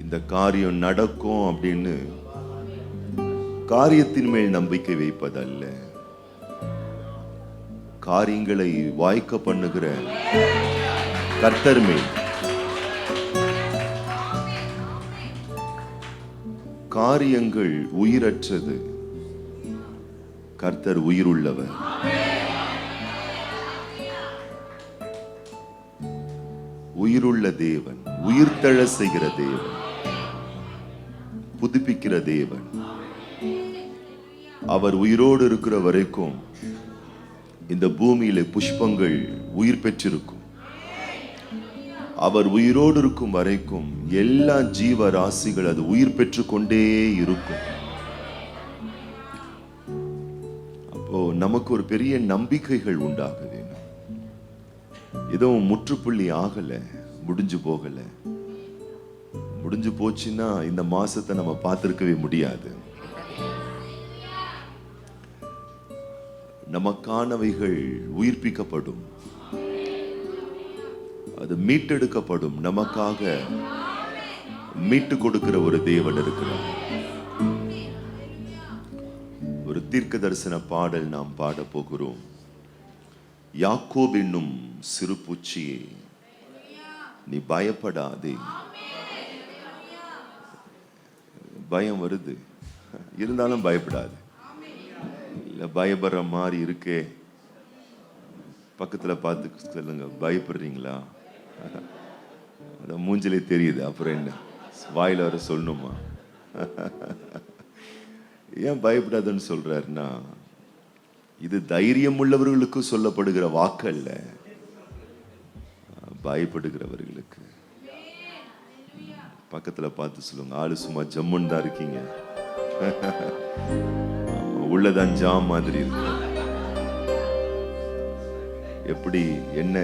இந்த காரியம் நடக்கும் அப்படின்னு காரியத்தின் மேல் நம்பிக்கை வைப்பதல்ல, காரியங்களை வாய்க்க பண்ணுகிற கர்த்தர் மேல். காரியங்கள் உயிரற்றது, கர்த்தர் உயிருள்ளவர். உயிருள்ள தேவன், உயிர்த்தெழ செய்கிற தேவன், புதுப்பிக்கிற தேவன். அவர் உயிரோடு இருக்கிற வரைக்கும் இந்த பூமியில புஷ்பங்கள் உயிர் பெற்றிருக்கும். அவர் உயிரோடு இருக்கும் வரைக்கும் எல்லா ஜீவ ராசிகள் அது உயிர் பெற்று கொண்டே இருக்கும். அப்போ நமக்கு ஒரு பெரிய நம்பிக்கைகள் உண்டாக வேணும். எதுவும் முற்றுப்புள்ளி ஆகல, முடிஞ்சு போகல. முடிஞ்சு போச்சுன்னா இந்த மாசத்தை நம்ம பார்த்திருக்கவே முடியாது. நமக்கானவைகள் உயிர்ப்பிக்கப்படும், அது மீட்டெடுக்கப்படும். நமக்காக மீட்டு கொடுக்கிற ஒரு தேவன் இருக்கிறார். ஒரு தீர்க்க தரிசன பாடல் நாம் பாட போகிறோம். யாக்கோப் என்னும் சிறு பூச்சியே, நீ பயப்படாதே. பயம் வருது, இருந்தாலும் பயப்படாது. இல்ல பயப்படுற மாதிரி இருக்கே, பக்கத்துல பார்த்து சொல்லுங்க, பயப்படுறீங்களா? அத மூஞ்சிலே தெரியுது, அப்புறம் என்ன வாயில வர சொல்லணுமா? ஏன் பயப்படாதுன்னு சொல்றாருன்னா, இது தைரியம் உள்ளவர்களுக்கு சொல்லப்படுகிற வாக்கு அல்ல, பயப்படுகிறவர்களுக்கு. பக்கத்துல பார்த்து சொல்லுங்க, ஆளு சும்மா ஜம்முன்னு தான் இருக்கீங்க, உள்ளதான் ஜாம் மாதிரி இருக்கு. எப்படி என்ன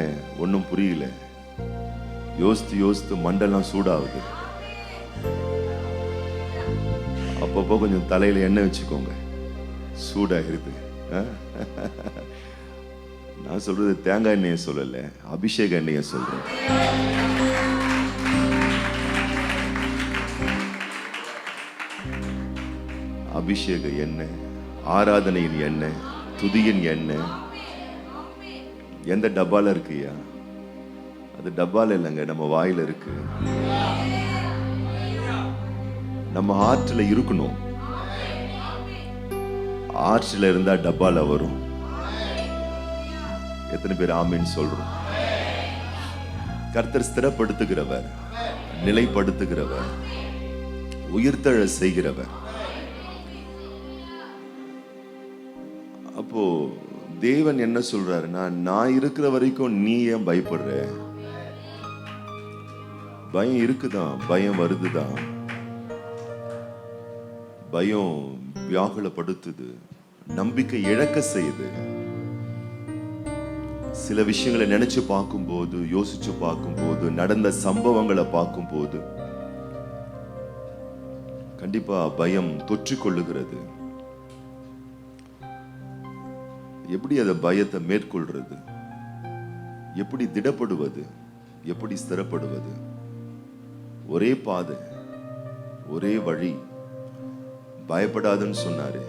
ஒன்னும் புரியல, யோசித்து யோசித்து மண்டெல்லாம் சூடாகுது. அப்பப்போ கொஞ்சம் தலையில எண்ணெய் வச்சுக்கோங்க, சூடாகிருது. நான் சொல்றது தேங்காய் எண்ணெய சொல்லல, அபிஷேக எண்ணெய சொல்றேன். அபிஷேக எண்ணெய், ஆராதனையின் எண்ணெய், துதியின் எண்ணெய் எந்த டப்பால இருக்குயா? அது டப்பால இல்லைங்க, நம்ம வாயில இருக்கு. நம்ம ஆற்றுல இருக்கணும். ஆற்றுல இருந்தா டப்பால வரும். எத்தனை பேர் ஆமீன் சொல்றோம்? கர்த்தர் ஸ்திரப்படுத்துகிறவர், நிலைப்படுத்துகிறவர், உயிர்த்தெழ செய்கிறவர். அப்போ தேவன் என்ன சொல்றாருன்னா, நான் இருக்கிற வரைக்கும் நீ ஏன் பயப்படுற? பயம் இருக்குதான், பயம் வருதுதான். பயம் வியாகுலப்படுத்துது, நம்பிக்கை இழக்க செய்யுது. சில விஷயங்களை நினைச்சு பார்க்கும்போது, யோசிச்சு பார்க்கும்போது, நடந்த சம்பவங்களை பார்க்கும்போது கண்டிப்பா பயம் தொற்றிக்கொள்ளுகிறது. எப்படி அந்த பயத்தை மேற்கொள்றது? எப்படி திடப்படுவது? எப்படி ஸ்திரப்படுவது? ஒரே பாதை, ஒரே வழி. பயப்படாதுன்னு சொன்னாரு,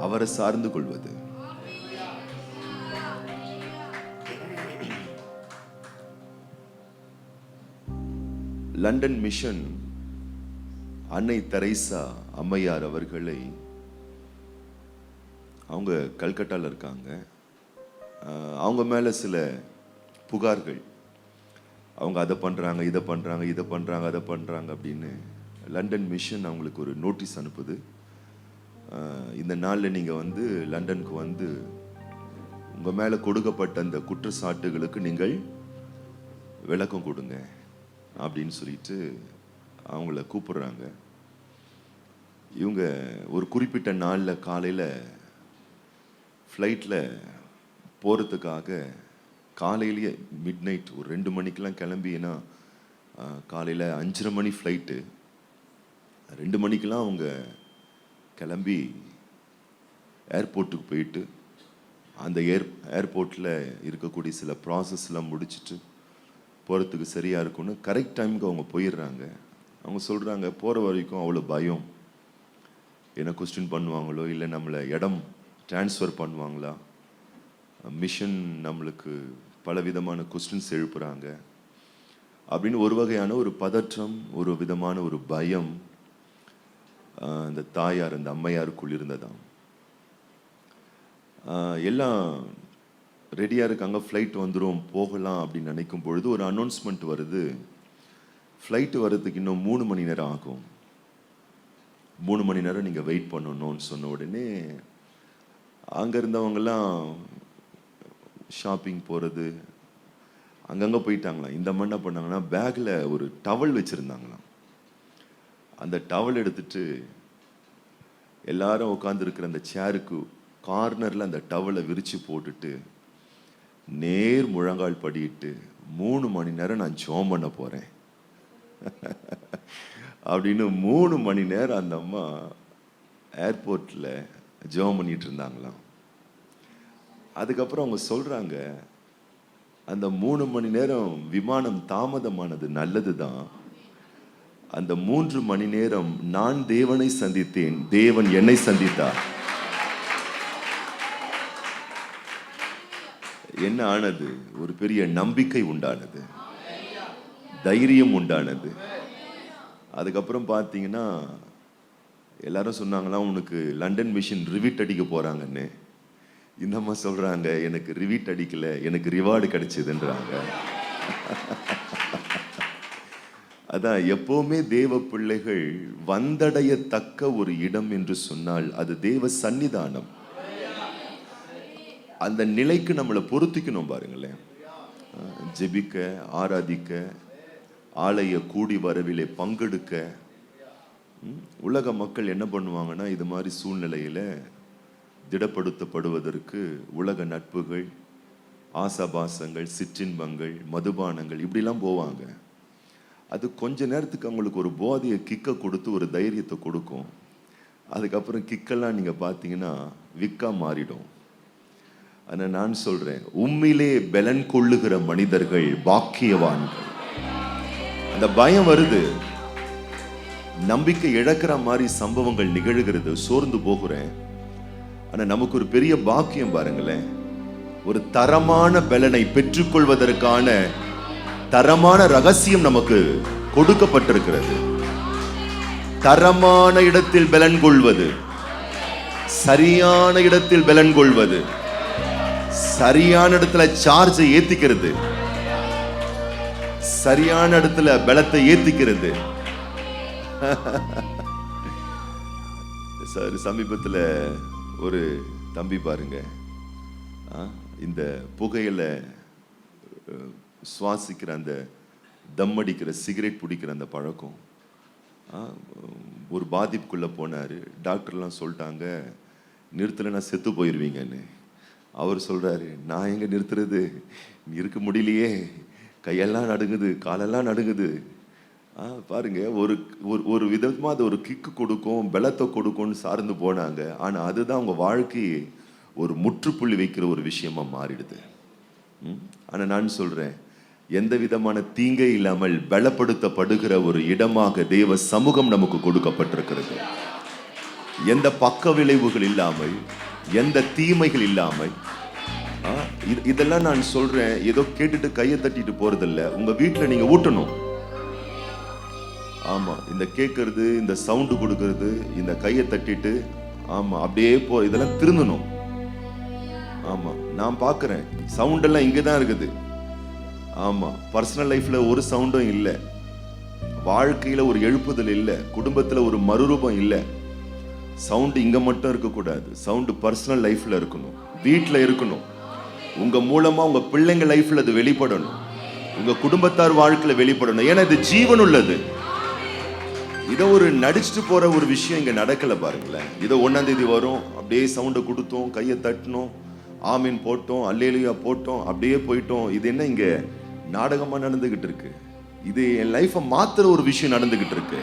அவரை சார்ந்து கொள்வது. லண்டன் மிஷன் அன்னை தெரேசா அம்மையார் அவர்களை, அவங்க கல்கட்டால இருக்காங்க. அவங்க மேல சில புகார்கள், அவங்க அதை பண்றாங்க, இதை பண்றாங்க, இதை பண்றாங்க, அதை பண்றாங்க அப்படின்னு லண்டன் மிஷன் அவங்களுக்கு ஒரு நோட்டீஸ் அனுப்புது. இந்த நாளில் நீங்கள் வந்து லண்டனுக்கு வந்து உங்கள் மேலே கொடுக்கப்பட்ட அந்த குற்றச்சாட்டுகளுக்கு நீங்கள் விளக்கம் கொடுங்க அப்படின்னு சொல்லிட்டு அவங்கள கூப்பிடுறாங்க. இவங்க ஒரு குறிப்பிட்ட நாளில் காலையில் ஃப்ளைட்டில் போகிறதுக்காக காலையிலேயே மிட் நைட் ஒரு 2 மணிக்கெலாம் கிளம்பி, ஏன்னா காலையில் 5:30 மணி ஃப்ளைட்டு, 2 மணிக்கெலாம் அவங்க கிளம்பி ஏர்போர்ட்டுக்கு போயிட்டு அந்த ஏர்போர்ட்டில் இருக்கக்கூடிய சில ப்ராசஸ்லாம் முடிச்சுட்டு போகிறதுக்கு சரியாக இருக்கும்னு கரெக்ட் டைமுக்கு அவங்க போயிடுறாங்க. அவங்க சொல்கிறாங்க, போகிற வரைக்கும் அவ்வளோ பயம், என்ன கொஸ்டின் பண்ணுவாங்களோ, இல்லை நம்மளை இடம் ட்ரான்ஸ்ஃபர் பண்ணுவாங்களா, மிஷன் நம்மளுக்கு பலவிதமான கொஸ்டின்ஸ் எழுப்புகிறாங்க அப்படின்னு ஒரு வகையான ஒரு பதற்றம், ஒரு விதமான ஒரு பயம் அந்த தாயார், அந்த அம்மையாருக்குள் இருந்ததாம். எல்லாம் ரெடியாக இருக்காங்க, ஃப்ளைட் வந்துடும் போகலாம் அப்படின்னு நினைக்கும் பொழுது ஒரு அனௌன்ஸ்மெண்ட் வருது, ஃப்ளைட்டு வர்றதுக்கு இன்னும் 3 மணி நேரம் ஆகும், 3 மணி நேரம் நீங்கள் வெயிட் பண்ணணும்னு சொன்ன உடனே அங்கே இருந்தவங்கெல்லாம் ஷாப்பிங் போகிறது அங்கங்கே போயிட்டாங்களாம். இந்த மாதிரி என்ன பண்ணாங்கன்னா, பேக்கில் ஒரு டவல் வச்சுருந்தாங்களாம். அந்த டவல் எடுத்துட்டு எல்லாரும் உட்காந்துருக்கிற அந்த சேருக்கு கார்னரில் அந்த டவலை விரித்து போட்டுட்டு நேர் முழங்கால் படிட்டு 3 மணி நேரம் நான் ஜெபம் பண்ண போகிறேன் அப்படின்னு 3 மணி நேரம் அந்த அம்மா ஏர்போர்ட்டில் ஜெபம் பண்ணிட்டு இருந்தாங்களாம். அதுக்கப்புறம் அவங்க சொல்கிறாங்க, அந்த 3 மணி நேரம் விமானம் தாமதமானது நல்லது தான், அந்த 3 மணி நேரம் நான் தேவனை சந்தித்தேன், தேவன் என்னை சந்தித்தார். என்ன ஆனது? ஒரு பெரிய நம்பிக்கை உண்டானது, தைரியம் உண்டானது. அதுக்கப்புறம் பார்த்தீங்கன்னா எல்லாரும் சொன்னாங்களாம், உனக்கு லண்டன் மிஷன் ரிவிட் அடிக்க போறாங்கன்னு. இந்த அம்மா சொல்றாங்க, எனக்கு ரிவிட் அடிக்கல, எனக்கு ரிவார்டு கிடைச்சதுன்றாங்க. அதான் எப்பவுமே தேவ பிள்ளைகள் வந்தடையத்தக்க ஒரு இடம் என்று சொன்னால் அது தேவ சன்னிதானம். அந்த நிலைக்கு நம்மளை பொருத்திக்கணும் பாருங்களேன். ஜெபிக்க, ஆராதிக்க, ஆலய கூடி வரவிலே பங்கெடுக்க. உலக மக்கள் என்ன பண்ணுவாங்கன்னா, இது மாதிரி சூழ்நிலையில திடப்படுத்தப்படுவதற்கு உலக நட்புகள், ஆசாபாசங்கள், சிற்றின்பங்கள், மதுபானங்கள் இப்படிலாம் போவாங்க. அது கொஞ்ச நேரத்துக்கு அவங்களுக்கு ஒரு போதையை கிக்க கொடுத்து ஒரு தைரியத்தை கொடுக்கும். அதுக்கப்புறம் கிக்கெல்லாம் நீங்க பார்த்தீங்கன்னா விக்கா மாறிடும். ஆனால் நான் சொல்றேன், உண்மையிலே பலன் கொள்ளுகிற மனிதர்கள் பாக்கியவான்கள். அந்த பயம் வருது, நம்பிக்கை இழக்கிற மாதிரி சம்பவங்கள் நிகழ்கிறது, சோர்ந்து போகிறேன். ஆனா நமக்கு ஒரு பெரிய பாக்கியம் பாருங்களேன், ஒரு தரமான பலனை பெற்றுக்கொள்வதற்கான தரமான ரகசியம் நமக்கு கொடுக்கப்பட்டிருக்கிறது. தரமான இடத்தில் பலன் கொள்வது, சரியான இடத்தில் பலன் கொள்வது, சரியான இடத்துல சார்ஜை ஏத்திக்கிறது, சரியான இடத்துல பலத்தை ஏத்திக்கிறது. சமீபத்துல ஒரு தம்பி பாருங்க, இந்த புகையில சுவாசிக்கிற அந்த தம் அடிக்கிற சிகரெட் பிடிக்கிற அந்த பழக்கம், ஒரு பாதிப்புக்குள்ள போனாரு. டாக்டர்லாம் சொல்லிட்டாங்க, நிறுத்தலைன்னா செத்து போயிடுவீங்கன்னு. அவர் சொல்றாரு, நான் எங்க நிறுத்துறது, இருக்க முடியலையே, கையெல்லாம் நடுங்குது, காலெல்லாம் நடுங்குது. பாருங்க, ஒரு ஒரு விதமா அது ஒரு கிக்கு கொடுக்கும், பலத்தை கொடுக்கும்னு சார்ந்து போனாங்க. ஆனா அதுதான் அவங்க வாழ்க்கையை ஒரு முற்றுப்புள்ளி வைக்கிற ஒரு விஷயமா மாறிடுது. ஆனா நான் சொல்றேன், எந்த விதமான தீங்கை இல்லாமல் பலப்படுத்தப்படுகிற ஒரு இடமாக தேவ சமூகம் நமக்கு கொடுக்கப்பட்டிருக்கிறது. எந்த பக்க விளைவுகள் இல்லாமல், எந்த தீமைகள் இல்லாமல். இதெல்லாம் நான் சொல்றேன், ஏதோ கேட்டுட்டு கையை தட்டிட்டு போறதில்ல. உங்க வீட்டுல நீங்க ஊட்டணும். ஆமா, இந்த கேட்கறது, இந்த சவுண்டு கொடுக்கறது, இந்த கையை தட்டிட்டு, ஆமா அப்படியே இதெல்லாம் திருந்தணும். ஆமா, நான் பார்க்கிறேன், சவுண்ட் எல்லாம் இங்கதான் இருக்குது. ஆமா, பர்சனல் லைஃப்ல ஒரு சவுண்டும் இல்லை, வாழ்க்கையில ஒரு எழுப்புதல் இல்லை, குடும்பத்துல ஒரு மறுரூபம் இல்லை. சவுண்ட் இங்க மட்டும் இருக்கக்கூடாது, சவுண்ட் பர்சனல் லைஃப்ல இருக்கணும், வீட்டுல இருக்கணும். உங்க மூலமா உங்க பிள்ளைங்க லைஃப்ல அது வெளிப்படணும், உங்க குடும்பத்தார் வாழ்க்கையில வெளிப்படணும். ஏன்னா இது ஜீவன் உள்ளது. இதை ஒரு நடிச்சுட்டு போற ஒரு விஷயம் இங்க நடக்கல பாருங்களேன். இதை 1ஆம் தேதி வரும், அப்படியே சவுண்டை கொடுத்தோம், கையை தட்டினோம், ஆமீன் போட்டோம், அல்லேலூயா போட்டோம், அப்படியே போயிட்டோம். இது என்ன இங்க நாடகமா நடந்துகிட்டு இருக்கு? இது என் லைஃபை மாத்துற ஒரு விஷயம் நடந்துகிட்டு இருக்கு.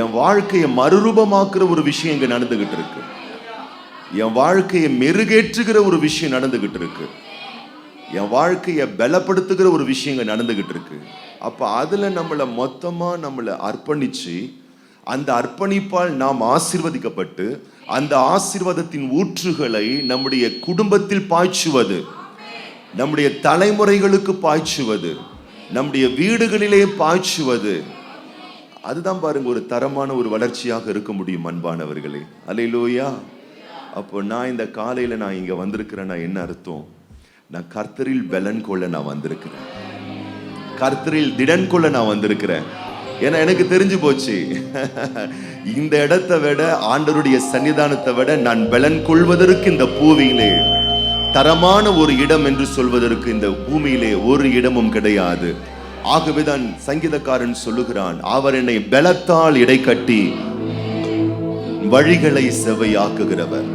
என் வாழ்க்கையை மறுரூபமாக்குற ஒரு விஷயம் இங்க நடந்துகிட்டு இருக்கு. என் வாழ்க்கையை மெருகேற்றுகிற ஒரு விஷயம் நடந்துகிட்டு இருக்கு. என் வாழ்க்கையை பலப்படுத்துகிற ஒரு விஷயங்கள் நடந்துகிட்டு இருக்கு. அப்ப அதுல நம்மளை அர்ப்பணிச்சு, அந்த அர்ப்பணிப்பால் நாம் ஆசீர்வதிக்கப்பட்டு அந்த ஆசீர்வாதத்தின் ஊற்றுகளை நம்முடைய குடும்பத்தில் பாய்ச்சுவது, நம்முடைய தலைமுறைகளுக்கு பாய்ச்சுவது, நம்முடைய வீடுகளிலே பாய்ச்சுவது, அதுதான் பாருங்க ஒரு தரமான ஒரு வளர்ச்சியாக இருக்க முடியும் அன்பானவர்களே. அல்லேலூயா. அப்போ நான் இந்த காலையில நான் இங்க வந்திருக்கிறேன்னா என்ன அர்த்தம்? நான் கர்த்தரில் பலன் கொள்ள நான் வந்திருக்கிறேன், கர்த்தரில் திடன் கொள்ள நான் வந்திருக்கிறேன். ஏன்னா எனக்கு தெரிஞ்சு போச்சு, இந்த இடத்தை விட, ஆண்டவருடைய சன்னிதானத்தை விட நான் பலன் கொள்வதற்கு இந்த பூமியிலே தரமான ஒரு இடம் என்று சொல்வதற்கு இந்த பூமியிலே ஒரு இடமும் கிடையாது. ஆகவேதான் சங்கீதக்காரன் சொல்லுகிறான், அவர் என்னை பலத்தால் இடை கட்டி வழிகளை செவ்வையாக்குகிறவர்.